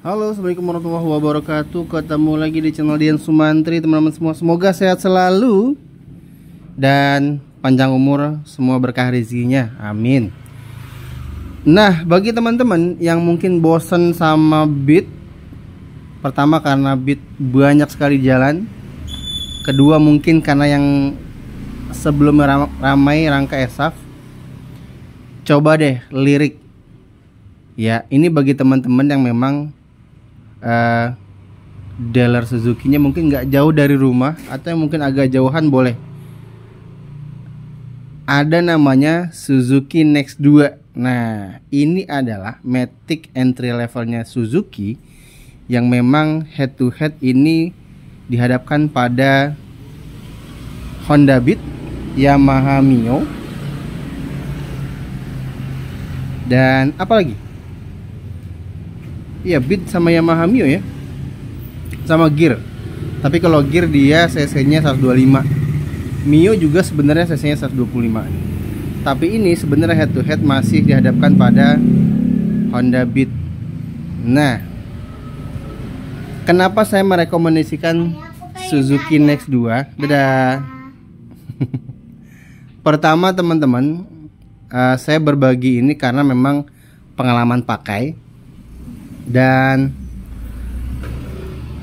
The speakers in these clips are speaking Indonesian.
Halo, assalamualaikum warahmatullahi wabarakatuh. Ketemu lagi di channel Dian Sumantri, teman-teman semua. Semoga sehat selalu dan panjang umur, semua berkah rezekinya. Amin. Nah, bagi teman-teman yang mungkin bosen sama Beat, pertama karena Beat banyak sekali jalan. Kedua mungkin karena yang sebelumnya ramai rangka esaf. Coba deh lirik. Ya, ini bagi teman-teman yang memang dealer Suzuki-nya mungkin nggak jauh dari rumah atau yang mungkin agak jauhan, boleh. Ada namanya Suzuki Next 2. Nah, ini adalah Matic entry levelnya Suzuki yang memang head to head ini dihadapkan pada Honda Beat, Yamaha Mio, dan apa lagi? Iya, Beat sama Yamaha Mio ya, sama gear. Tapi kalau gear dia cc-nya 125. Mio juga sebenarnya cc-nya 125. Tapi ini sebenarnya head to head masih dihadapkan pada Honda Beat. Nah, kenapa saya merekomendasikan Suzuki Next 2? Dadah. Pertama teman-teman, saya berbagi ini karena memang pengalaman pakai. Dan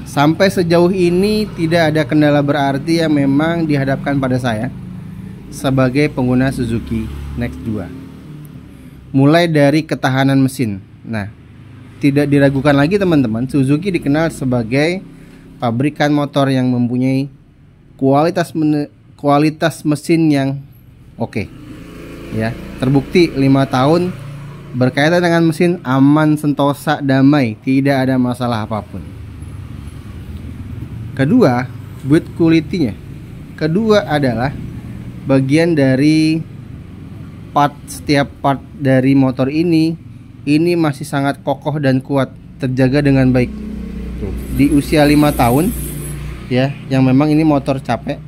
sampai sejauh ini tidak ada kendala berarti yang memang dihadapkan pada saya sebagai pengguna Suzuki Next 2. Mulai dari ketahanan mesin. Nah, tidak diragukan lagi teman-teman, Suzuki dikenal sebagai pabrikan motor yang mempunyai kualitas mesin yang oke. Ya, terbukti 5 tahun berkaitan dengan mesin aman, sentosa, damai, tidak ada masalah apapun. Kedua, build quality-nya. Kedua adalah bagian dari setiap part dari motor ini masih sangat kokoh dan kuat, terjaga dengan baik. Tuh, di usia 5 tahun ya, yang memang ini motor capek,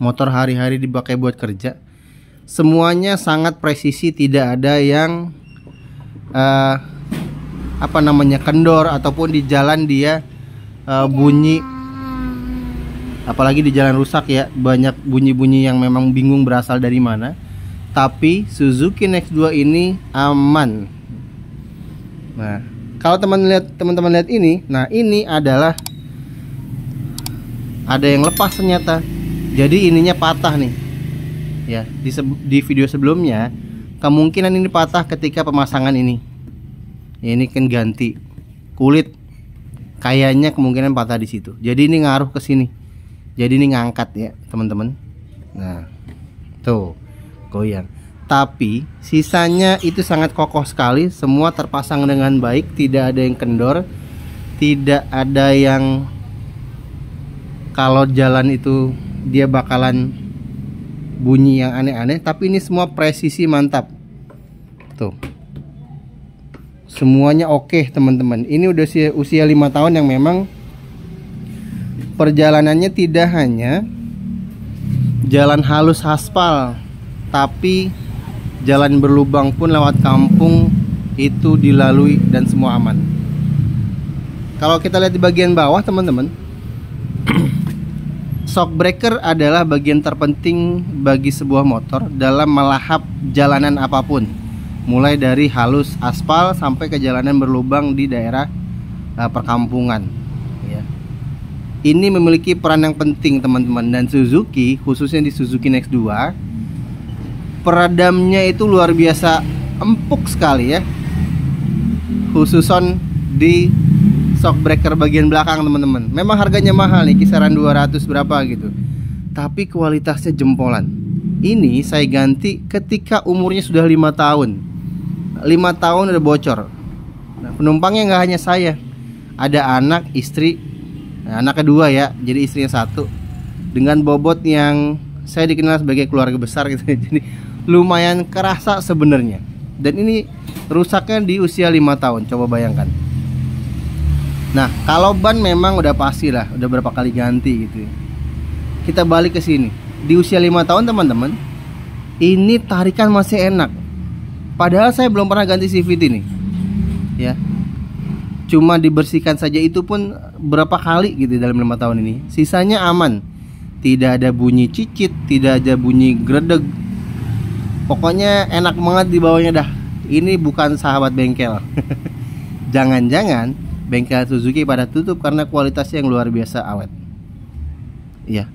motor hari-hari dipakai buat kerja. Semuanya sangat presisi, tidak ada yang kendor ataupun di jalan dia bunyi, apalagi di jalan rusak ya, banyak bunyi-bunyi yang memang bingung berasal dari mana. Tapi Suzuki Next 2 ini aman. Nah, kalau teman-teman lihat ini, nah ini adalah ada yang lepas ternyata. Jadi ininya patah nih. Ya, di video sebelumnya kemungkinan ini patah ketika pemasangan ini. Ya, ini kan ganti kulit, kayaknya kemungkinan patah di situ. Jadi ini ngaruh ke sini. Jadi ini ngangkat ya, teman-teman. Nah, tuh goyang. Tapi sisanya itu sangat kokoh sekali, semua terpasang dengan baik, tidak ada yang kendor, tidak ada yang kalau jalan itu dia bakalan bunyi yang aneh-aneh, tapi ini semua presisi mantap. Tuh, semuanya oke teman-teman. Ini udah usia 5 tahun yang memang perjalanannya tidak hanya jalan halus aspal, tapi jalan berlubang pun lewat kampung itu dilalui dan semua aman. Kalau kita lihat di bagian bawah teman-teman, shock breaker adalah bagian terpenting bagi sebuah motor dalam melahap jalanan apapun, mulai dari halus aspal sampai ke jalanan berlubang di daerah perkampungan ya. Ini memiliki peran yang penting teman-teman, dan Suzuki, khususnya di Suzuki Next 2, peredamnya itu luar biasa empuk sekali ya, khususon di shock breaker bagian belakang teman-teman. Memang harganya mahal nih, kisaran 200 berapa gitu, tapi kualitasnya jempolan. Ini saya ganti ketika umurnya sudah 5 tahun. 5 tahun udah bocor. Nah, penumpangnya nggak hanya saya, ada anak, istri. Nah, anak kedua ya, jadi istrinya satu, dengan bobot yang saya dikenal sebagai keluarga besar gitu. Jadi lumayan kerasa sebenarnya. Dan ini rusaknya di usia 5 tahun, coba bayangkan. Nah, kalau ban memang udah pasti lah, udah berapa kali ganti gitu. Kita balik ke sini. Di usia 5 tahun teman-teman, ini tarikan masih enak. Padahal saya belum pernah ganti CVT nih. Ya. cuma dibersihkan saja itu pun berapa kali gitu dalam 5 tahun ini. Sisanya aman, tidak ada bunyi cicit, tidak ada bunyi gredeg. Pokoknya enak banget di bawahnya dah. Ini bukan sahabat bengkel. Jangan-jangan bengkel Suzuki pada tutup karena kualitasnya yang luar biasa awet. Iya.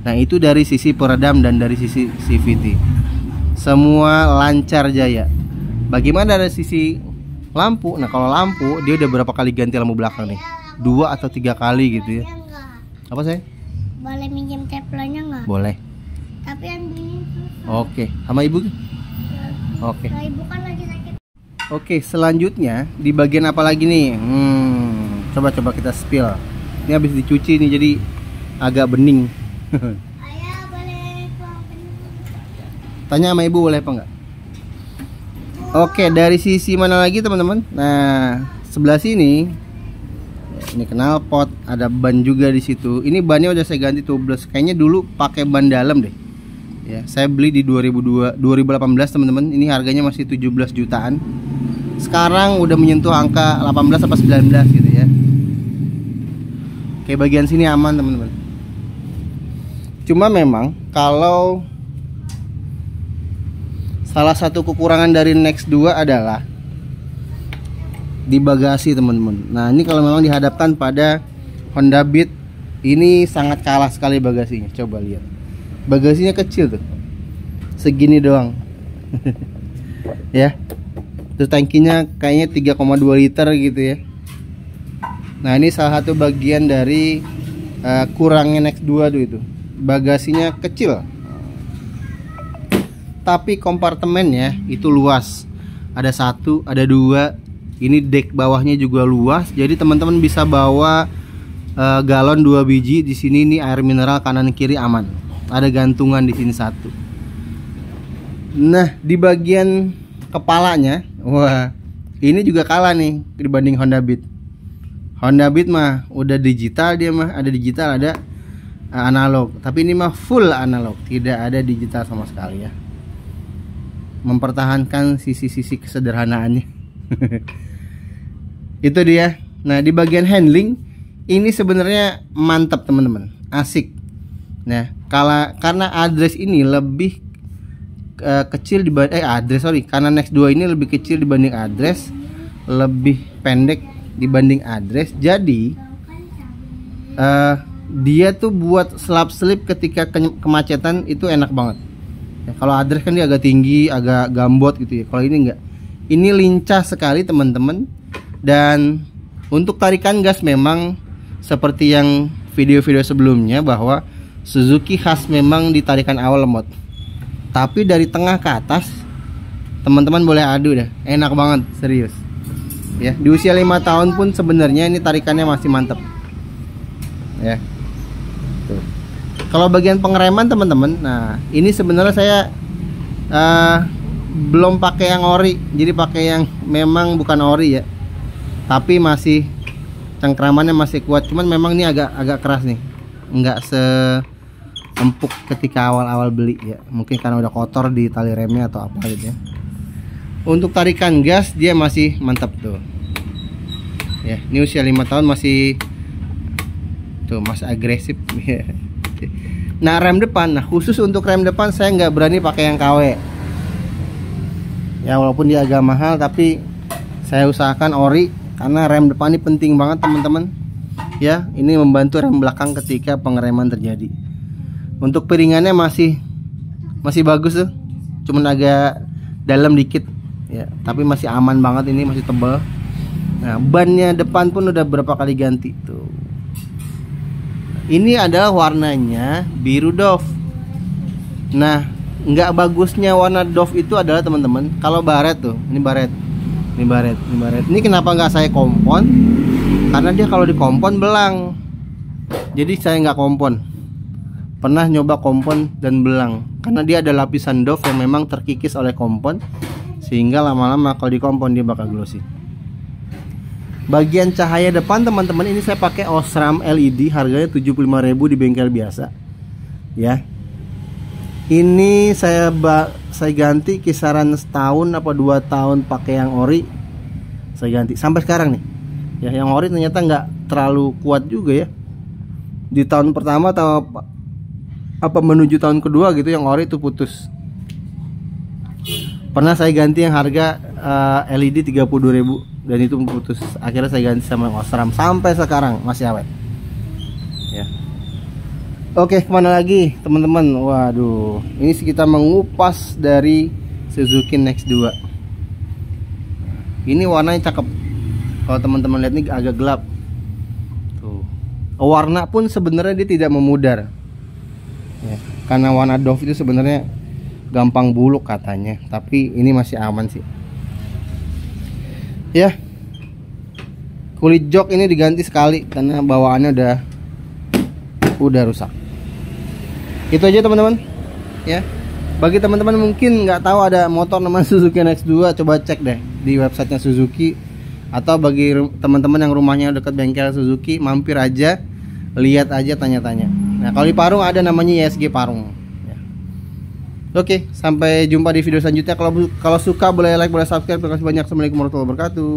Nah, itu dari sisi peredam dan dari sisi CVT. Semua lancar jaya. Bagaimana dari sisi lampu? Nah, kalau lampu dia udah berapa kali ganti lampu belakang nih? 2 atau 3 kali gitu ya. Apa saya? Boleh minjem teflonnya nggak? Boleh. Tapi yang ini susah. Oke, sama ibu? Oke. Nah, ibu kan lagi sakit. Oke, selanjutnya di bagian apa lagi nih? Coba kita spill. Ini habis dicuci nih jadi agak bening. Ayah boleh Tanya sama ibu boleh apa enggak? Oke, dari sisi mana lagi teman-teman? Nah, sebelah sini ini knalpot, ada ban juga di situ. Ini bannya udah saya ganti tubeless. Kayaknya dulu pakai ban dalam deh. Ya, saya beli di 2018 teman-teman. Ini harganya masih 17 jutaan. Sekarang udah menyentuh angka 18 atau 19 gitu ya. Oke, bagian sini aman teman-teman. Cuma memang kalau salah satu kekurangan dari Next 2 adalah di bagasi teman-teman. Nah, ini kalau memang dihadapkan pada Honda Beat, ini sangat kalah sekali bagasinya. Coba lihat. Bagasinya kecil tuh. Segini doang. Ya. Terus tangkinya kayaknya 3,2 liter gitu ya. Nah, ini salah satu bagian dari kurangnya Next 2 tuh itu. Bagasinya kecil. Tapi kompartemennya itu luas. Ada 1, ada 2. Ini deck bawahnya juga luas. Jadi teman-teman bisa bawa galon 2 biji. Di sini nih air mineral kanan kiri aman. Ada gantungan di sini 1. Nah, di bagian kepalanya, wah, ini juga kalah nih dibanding Honda Beat. Honda Beat mah udah digital, dia mah ada digital, ada analog. Tapi ini mah full analog, tidak ada digital sama sekali ya. Mempertahankan sisi-sisi kesederhanaannya. Itu dia. Nah, di bagian handling ini sebenarnya mantap teman-teman, asik. Nah, karena address ini lebih kecil dibanding karena Next 2 ini lebih kecil dibanding address, lebih pendek dibanding address. Jadi dia tuh buat selap-selip ketika kemacetan itu enak banget. Ya, kalau address kan dia agak tinggi, agak gambot gitu ya. Kalau ini enggak. Ini lincah sekali teman-teman. Dan untuk tarikan gas memang seperti yang video-video sebelumnya bahwa Suzuki khas memang di tarikan awal lemot. Tapi dari tengah ke atas teman-teman boleh adu dah. Enak banget, serius. Ya, di usia 5 tahun pun sebenarnya ini tarikannya masih mantap. Ya. Tuh. Kalau bagian pengereman teman-teman, nah ini sebenarnya saya belum pakai yang ori, jadi pakai yang memang bukan ori ya. Tapi masih cengkramannya masih kuat, cuman memang ini agak keras nih, nggak empuk ketika awal-awal beli ya. Mungkin karena udah kotor di tali remnya atau apa gitu ya. Untuk tarikan gas dia masih mantap tuh. Ya, ini usia 5 tahun masih tuh, masih agresif. Nah, rem depan, nah khusus untuk rem depan saya nggak berani pakai yang KW. Ya, walaupun dia agak mahal tapi saya usahakan ori karena rem depan ini penting banget teman-teman. Ya, ini membantu rem belakang ketika pengereman terjadi. Untuk piringannya masih bagus tuh, cuman agak dalam dikit ya, tapi masih aman banget, ini masih tebal. Nah, bannya depan pun udah berapa kali ganti tuh. Ini adalah warnanya biru doff. Nah, nggak bagusnya warna doff itu adalah teman-teman, kalau baret tuh, ini baret. Ini kenapa nggak saya kompon? Karena dia kalau dikompon belang. Jadi saya nggak kompon. Pernah nyoba kompon dan belang karena dia ada lapisan doff yang memang terkikis oleh kompon, sehingga lama-lama kalau dikompon dia bakal glossy. Bagian cahaya depan teman-teman ini saya pakai Osram LED, harganya 75.000 di bengkel biasa. Ya. Ini saya ganti kisaran setahun apa 2 tahun pakai yang ori. Saya ganti sampai sekarang nih. Ya, yang ori ternyata nggak terlalu kuat juga ya. Di tahun pertama atau apa menuju tahun kedua gitu yang ori itu putus. Pernah saya ganti yang harga LED 32.000 dan itu putus. Akhirnya saya ganti sama yang Osram sampai sekarang masih awet. Ya. Oke, kemana lagi teman-teman? Waduh, ini kita mengupas dari Suzuki Next 2. Ini warnanya cakep. Kalau teman-teman lihat ini agak gelap. Tuh. Warna pun sebenarnya dia tidak memudar. Ya, karena warna doff itu sebenarnya gampang buluk katanya, tapi ini masih aman sih. Ya. Kulit jok ini diganti sekali karena bawaannya udah rusak. Itu aja teman-teman. Ya. Bagi teman-teman mungkin nggak tahu ada motor namanya Suzuki NX2, coba cek deh di websitenya Suzuki. Atau bagi teman-teman yang rumahnya dekat bengkel Suzuki, mampir aja, lihat aja, tanya-tanya. Nah, kalau di Parung ada namanya ISG Parung. Ya. Oke, sampai jumpa di video selanjutnya. Kalau suka boleh like, boleh subscribe. Terima kasih banyak. Assalamualaikum warahmatullahi wabarakatuh.